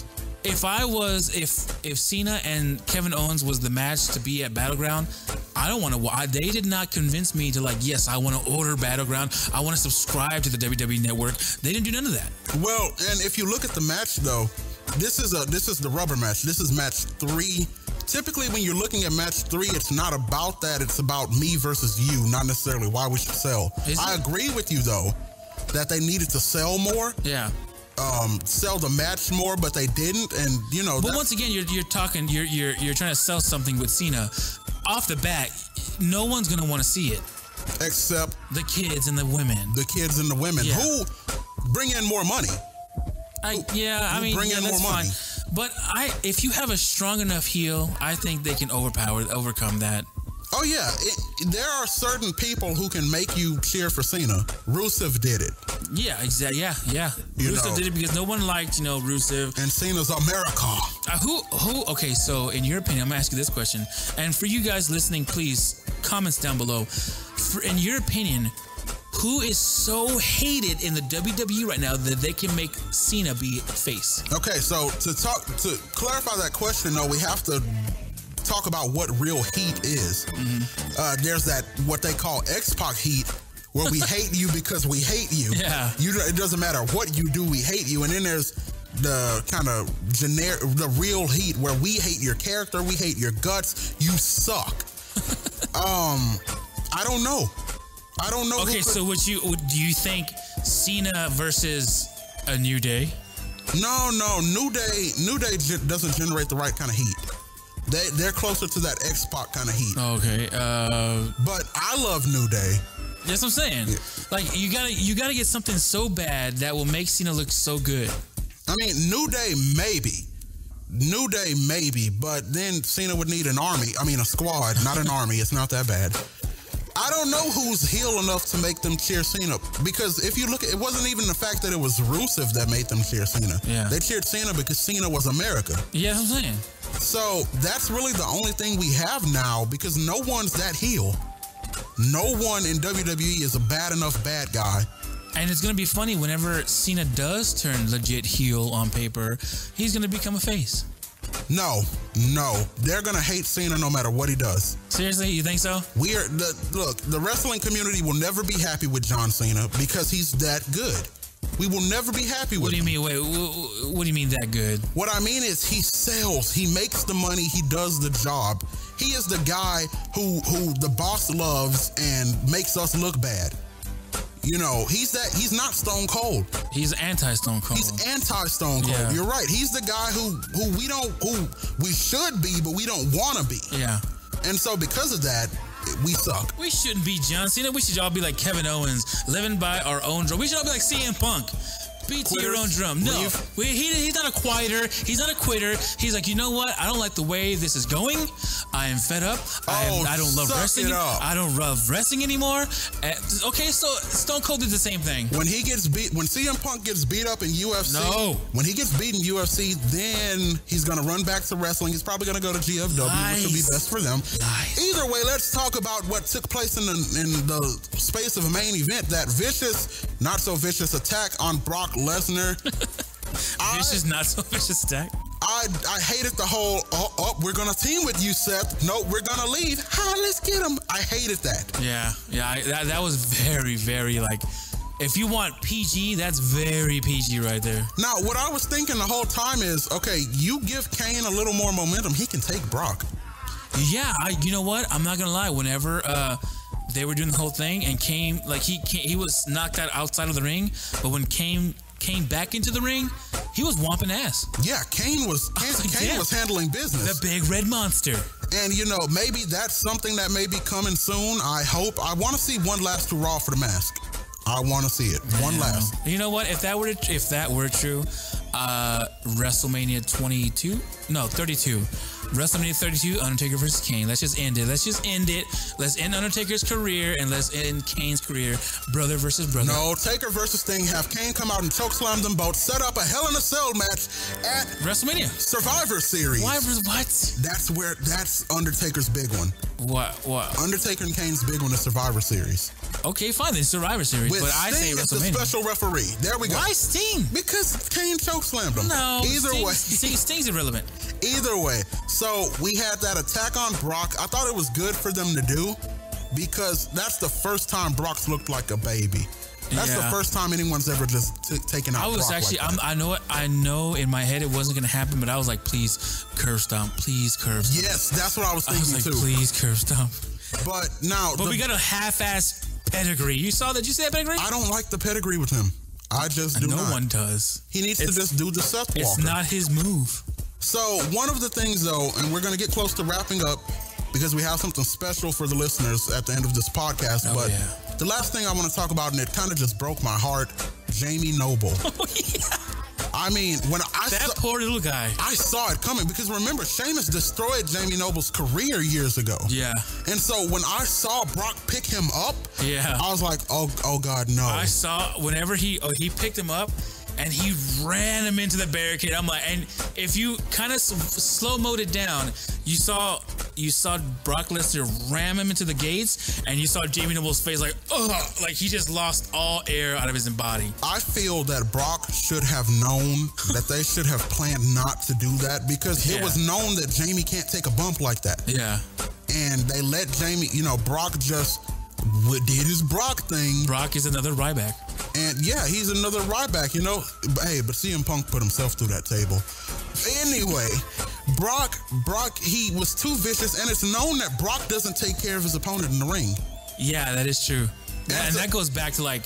If Cena and Kevin Owens was the match to be at Battleground, I don't want to. They did not convince me to yes, I want to order Battleground. I want to subscribe to the WWE Network. They didn't do none of that. Well, and if you look at the match though, this is the rubber match. This is match 3. Typically, when you're looking at match 3, it's not about that. It's about me versus you, not necessarily why we should sell. I agree with you though that they needed to sell more. Yeah. Sell the match more, but they didn't, and But once again, you're talking, you're trying to sell something with Cena. Off the bat, no one's gonna want to see it, except the kids and the women. Who bring in more money. Bring in more money. But if you have a strong enough heel, I think they can overcome that. Oh, yeah. There are certain people who can make you cheer for Cena. Rusev did it. Yeah, exactly. Yeah. Rusev did it because no one liked, Rusev. And Cena's America. Who? Okay, so in your opinion, I'm going to ask you this question. And for you guys listening, please, comments down below. In your opinion, who is so hated in the WWE right now that they can make Cena be face? Okay, so to clarify that question, though, we have to talk about what real heat is. There's that what they call X-Pac heat, where we hate you because we hate you. Yeah. It doesn't matter what you do, we hate you. And then there's the kind of generic, the real heat, where we hate your character, we hate your guts, you suck. I don't know. Okay, so do you think Cena versus a New Day? No. New Day doesn't generate the right kind of heat. They're closer to that X-Pac kind of heat. Okay. But I love New Day. That's what I'm saying. Yeah. Like you gotta get something so bad that will make Cena look so good. I mean, New Day maybe, but then Cena would need a squad, not an army. It's not that bad. I don't know who's heel enough to make them cheer Cena, because if you look at it, wasn't even the fact that it was Rusev that made them cheer Cena. Yeah. They cheered Cena because Cena was America. Yeah, that's what I'm saying. So that's really the only thing we have now, because no one's that heel. No one in WWE is a bad enough bad guy. And it's going to be funny whenever Cena does turn legit heel on paper, he's going to become a face. No. They're going to hate Cena no matter what he does. Seriously? You think so? Look, the wrestling community will never be happy with John Cena because he's that good. We will never be happy with him. What do you mean? Wait, what do you mean that good? What I mean is he sells. He makes the money. He does the job. He is the guy who the boss loves and makes us look bad. He's not Stone Cold. He's anti-Stone Cold. He's anti-Stone Cold. Yeah. You're right. He's the guy who we should be, but we don't want to be. Yeah. And so because of that, we suck. We shouldn't be John Cena. We should all be like Kevin Owens, living by our own drum. We should all be like CM Punk. Beat to your own drum. No, he's not a quieter. He's not a quitter. He's like, you know what? I don't like the way this is going. I am fed up. I don't love wrestling. I don't love wrestling anymore. Okay, so Stone Cold did the same thing. When CM Punk gets beat up in UFC, when he gets beat in UFC, then he's going to run back to wrestling. He's probably going to go to GFW, which will be best for them. Either way, let's talk about what took place in the space of a main event. That vicious, not so vicious attack on Brock Lesnar. Vicious, not so vicious attack. I hated the whole, we're going to team with you, Seth. No, we're going to leave. Let's get him. I hated that. Yeah. That was very, very if you want PG, that's very PG right there. Now, what I was thinking the whole time is, okay, you give Kane a little more momentum, he can take Brock. Yeah, you know what? I'm not going to lie. Whenever they were doing the whole thing and Kane, he was knocked out outside of the ring, but when Kane came back into the ring, he was whomping ass. Yeah, Kane was handling business. The big red monster. And maybe that's something that may be coming soon. I hope. I want to see one last hurrah for the mask. I want to see it. One last. You know what? If that were true, WrestleMania 32. WrestleMania 32, Undertaker versus Kane. Let's just end it. Let's end Undertaker's career and let's end Kane's career. Brother versus brother. No, Taker versus Sting. Have Kane come out and chokeslam them both. Set up a Hell in a Cell match at WrestleMania. Survivor Series. What? That's Undertaker's big one. What? Undertaker and Kane's big one is Survivor Series. Okay, fine. Then Survivor Series. With but Sting I say WrestleMania. It's a special referee. There we go. Why Sting? Because Kane chokeslammed him. No. Either way. Sting's irrelevant. Either way. So we had that attack on Brock. I thought it was good for them to do because that's the first time Brock's looked like a baby. That's the first time anyone's ever just taken out Brock. I know in my head it wasn't going to happen, but I was like, please curve stomp. Please curve stomp. Yes, that's what I was thinking too. Please curve stomp. But now... But we got a half-ass pedigree. You saw that? Did you see that pedigree? I don't like the pedigree with him. I just do not. No one does. He needs to just do the Seth Walker. It's not his move. So one of the things, though, and we're going to get close to wrapping up because we have something special for the listeners at the end of this podcast. The last thing I want to talk about, and it kind of just broke my heart, Jamie Noble. Oh, yeah. I mean, when that poor little guy. I saw it coming because remember, Sheamus destroyed Jamie Noble's career years ago. Yeah. And so when I saw Brock pick him up, yeah, I was like, oh God, no. I saw whenever he picked him up and he ran him into the barricade. I'm like, and if you kind of slow-moed it down, you saw Brock Lesnar ram him into the gates, and you saw Jamie Noble's face like, ugh, like he just lost all air out of his body. I feel that Brock should have known that they should have planned not to do that because it was known that Jamie can't take a bump like that. Yeah. And they let Jamie, Brock just did his Brock thing. Brock is another Ryback. And yeah, he's another Ryback, Hey, but CM Punk put himself through that table. Anyway, Brock, he was too vicious, and it's known that Brock doesn't take care of his opponent in the ring. Yeah, that is true. And that goes back to like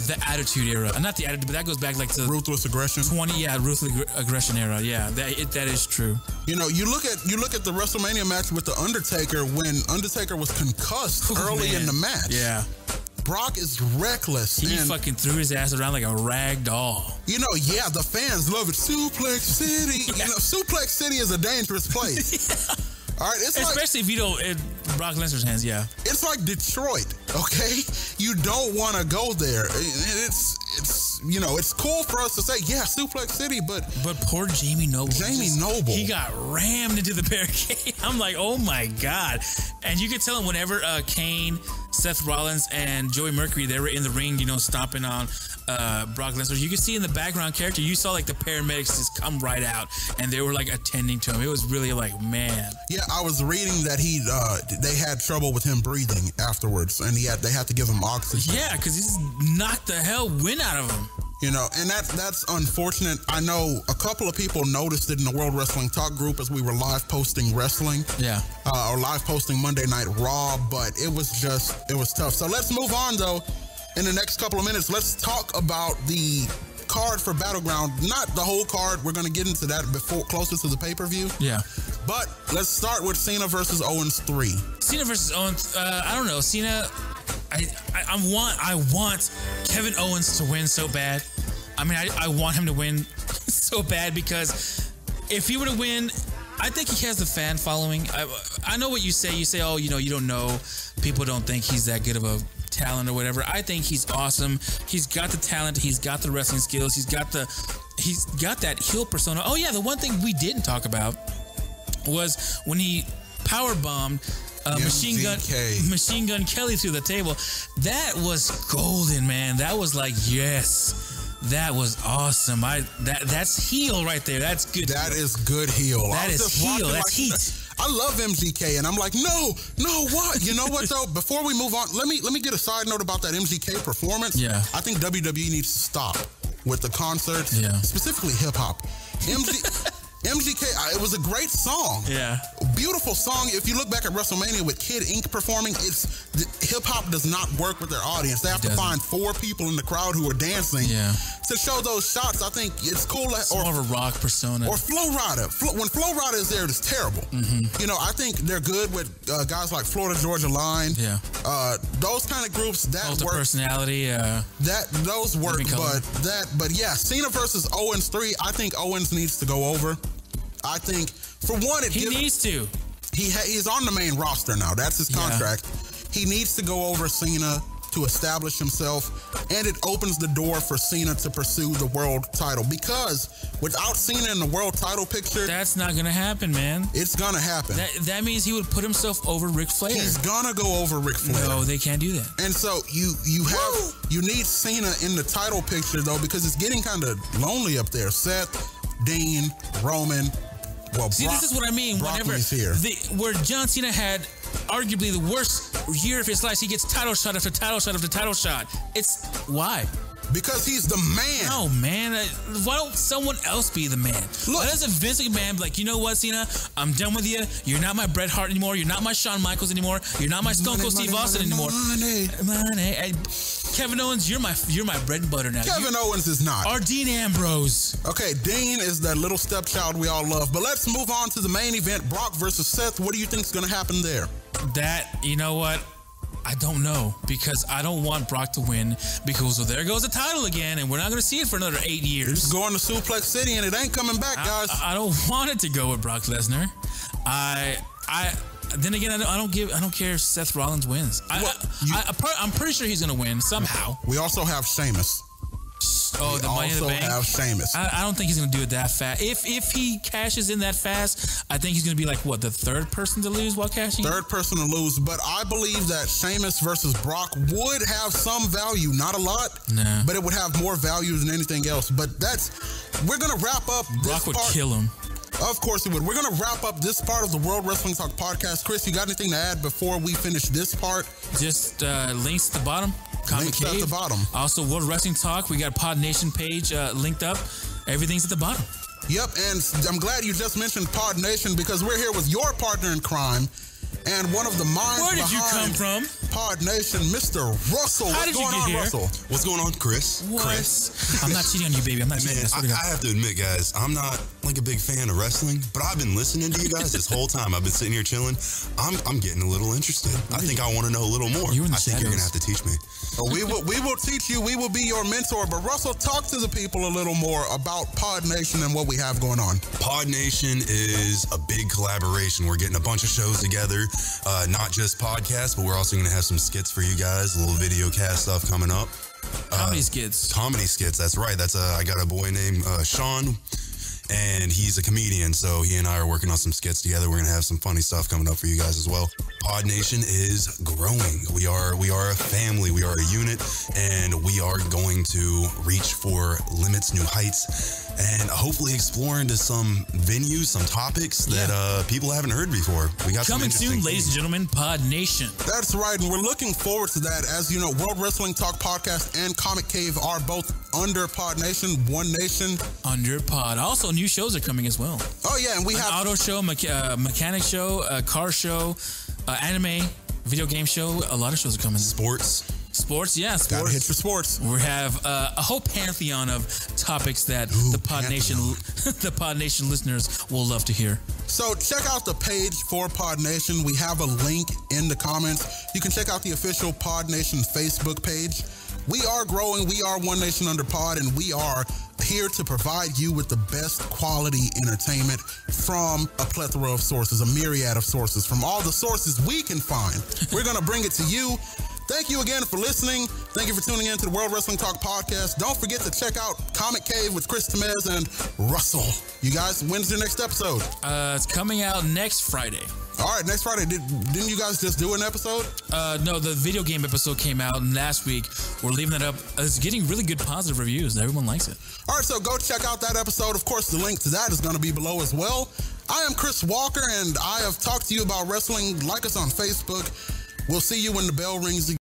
the Attitude Era. Not the Attitude, but that goes back like to Ruthless Aggression. Ruthless Aggression Era. Yeah, that is true. You look at the WrestleMania match with the Undertaker when Undertaker was concussed early in the match. Yeah. Brock is reckless. He fucking threw his ass around like a rag doll. The fans love it. Suplex City. Yeah. Suplex City is a dangerous place. Yeah. All right, it's especially if you don't in Brock Lesnar's hands. Yeah, it's like Detroit. Okay, you don't want to go there. It's cool for us to say Suplex City, but poor Jamie Noble. He got rammed into the barricade. I'm like, oh my god! And you could tell him whenever Kane, Seth Rollins, and Joey Mercury, they were in the ring, stomping on Brock Lesnar. You could see in the background character, you saw like the paramedics just come right out, and they were like attending to him. It was really like, man. Yeah, I was reading that they had trouble with him breathing afterwards, and they had to give him oxygen. Yeah, because he's knocked the wind out of him. And that's unfortunate. I know a couple of people noticed it in the World Wrestling Talk group as we were live posting wrestling. Yeah. Or live posting Monday Night Raw, but it was tough. So let's move on, though. In the next couple of minutes, let's talk about the card for Battleground. Not the whole card. We're going to get into that closer to the pay-per-view. Yeah. But let's start with Cena versus Owens 3. Cena versus Owens, I don't know. Cena, I want Kevin Owens to win so bad. I mean, I want him to win so bad because if he were to win, I think he has the fan following. I know what you say. You say, oh, you don't know. People don't think he's that good of a talent or whatever. I think he's awesome. He's got the talent. He's got the wrestling skills. He's got that heel persona. Oh yeah, the one thing we didn't talk about was when he power bombed Machine Gun Kelly through the table. That was golden, man. That was like, yes. That was awesome. That's heel right there. That's good. That is good heel. That is heel. That's heat. I love MGK, and I'm like, no, what? You know what though? Before we move on, let me get a side note about that MGK performance. Yeah. I think WWE needs to stop with the concerts, specifically hip hop. MGK, it was a great song. Yeah. Beautiful song. If you look back at WrestleMania with Kid Ink performing, hip hop does not work with their audience. They have to find 4 people in the crowd who are dancing to show those shots. I think it's cool. It's more of a rock persona. Or Flo Rida. When Flo Rida is there, it's terrible. Mm-hmm. I think they're good with guys like Florida Georgia Line. Yeah. Those kind of groups that Cult work. of Personality. Those work, but yeah, Cena versus Owens 3. I think Owens needs to go over. I think, for one, he needs to. He's on the main roster now. That's his contract. He needs to go over Cena to establish himself, and it opens the door for Cena to pursue the world title. Because without Cena in the world title picture, that's not going to happen, man. It's going to happen. That means he would put himself over Ric Flair. He's going to go over Ric Flair. No, they can't do that. And so you need Cena in the title picture, though, because it's getting kind of lonely up there. Seth, Dean, Roman. Well, see, this is what I mean. Where John Cena had arguably the worst year of his life, he gets title shot after title shot after title shot. It's why? Because he's the man. No, man. Why don't someone else be the man? Why doesn't Vince McMahon be like, you know what, Cena? I'm done with you. You're not my Bret Hart anymore. You're not my Shawn Michaels anymore. You're not my Stone Cold Steve Austin anymore. Money. Kevin Owens, you're my bread and butter now. Kevin Owens is not. Or Dean Ambrose. Okay, Dean is that little stepchild we all love. But let's move on to the main event, Brock versus Seth. What do you think is going to happen there? You know what? I don't know, because I don't want Brock to win, because well, there goes the title again, and we're not going to see it for another 8 years. It's going to Suplex City, and it ain't coming back, guys. I don't want it to go with Brock Lesnar. Then again, I don't care if Seth Rollins wins. I'm pretty sure he's going to win somehow. We also have Sheamus. Oh, the Money in the Bank. We also have Sheamus. I don't think he's going to do it that fast. If he cashes in that fast, I think he's going to be like, what, the third person to lose while cashing? Third person to lose. But I believe that Sheamus versus Brock would have some value. Not a lot, but it would have more value than anything else. But we're going to wrap up this Brock would part. Kill him. Of course he would. We're going to wrap up this part of the World Wrestling Talk podcast. Chris, you got anything to add before we finish this part? Just links at the bottom. Links at the bottom. Also, World Wrestling Talk. We got Podnation page linked up. Everything's at the bottom. Yep, and I'm glad you just mentioned Podnation, because we're here with your partner in crime and one of the minds Where did you come from? Podnation, Mr. Russell. How did you get here? Russell? What's going on, Chris? What? Chris? I'm not cheating on you, baby. I'm not cheating. I have to admit, guys, I'm not like a big fan of wrestling, but I've been listening to you guys this whole time. I've been sitting here chilling. I'm getting a little interested. I think I want to know a little more. You're in the I think you're gonna have to teach me. We will teach you. We will be your mentor. But Russell, talk to the people a little more about Podnation and what we have going on. Podnation is a big collaboration. We're getting a bunch of shows together, not just podcasts, but we're also going to have some skits for you guys, a little video cast stuff coming up. Comedy skits. Comedy skits, that's right. I got a boy named Sean, and he's a comedian, so he and I are working on some skits together. We're going to have some funny stuff coming up for you guys as well. Podnation is growing. We are a family. We are a unit, and we are going to reach for limits, new heights, and hopefully explore into some venues, some topics that people haven't heard before. We got coming some soon, ladies and gentlemen. Podnation. That's right, and we're looking forward to that. As you know, World Wrestling Talk podcast and Comic Cave are both under Podnation, One Nation. Under Pod. Also, new shows are coming as well. Oh yeah, and we have auto show, mechanic show, car show, anime, video game show. A lot of shows are coming. Sports, yeah, sports. Gotta hit for sports. We have a whole pantheon of topics that the Podnation listeners will love to hear. So check out the page for Podnation. We have a link in the comments. You can check out the official Podnation Facebook page. We are growing. We are One Nation Under Pod, and we are here to provide you with the best quality entertainment from a plethora of sources, a myriad of sources, from all the sources we can find. We're going to bring it to you. Thank you again for listening. Thank you for tuning in to the World Wrestling Talk podcast. Don't forget to check out Comic Cave with Chris Temez and Russell. You guys, when's your next episode? It's coming out next Friday. All right, next Friday. Didn't you guys just do an episode? No, the video game episode came out last week. We're leaving it up. It's getting really good positive reviews. Everyone likes it. All right, so go check out that episode. Of course, the link to that is going to be below as well. I am Chris Walker, and I have talked to you about wrestling. Like us on Facebook. We'll see you when the bell rings again.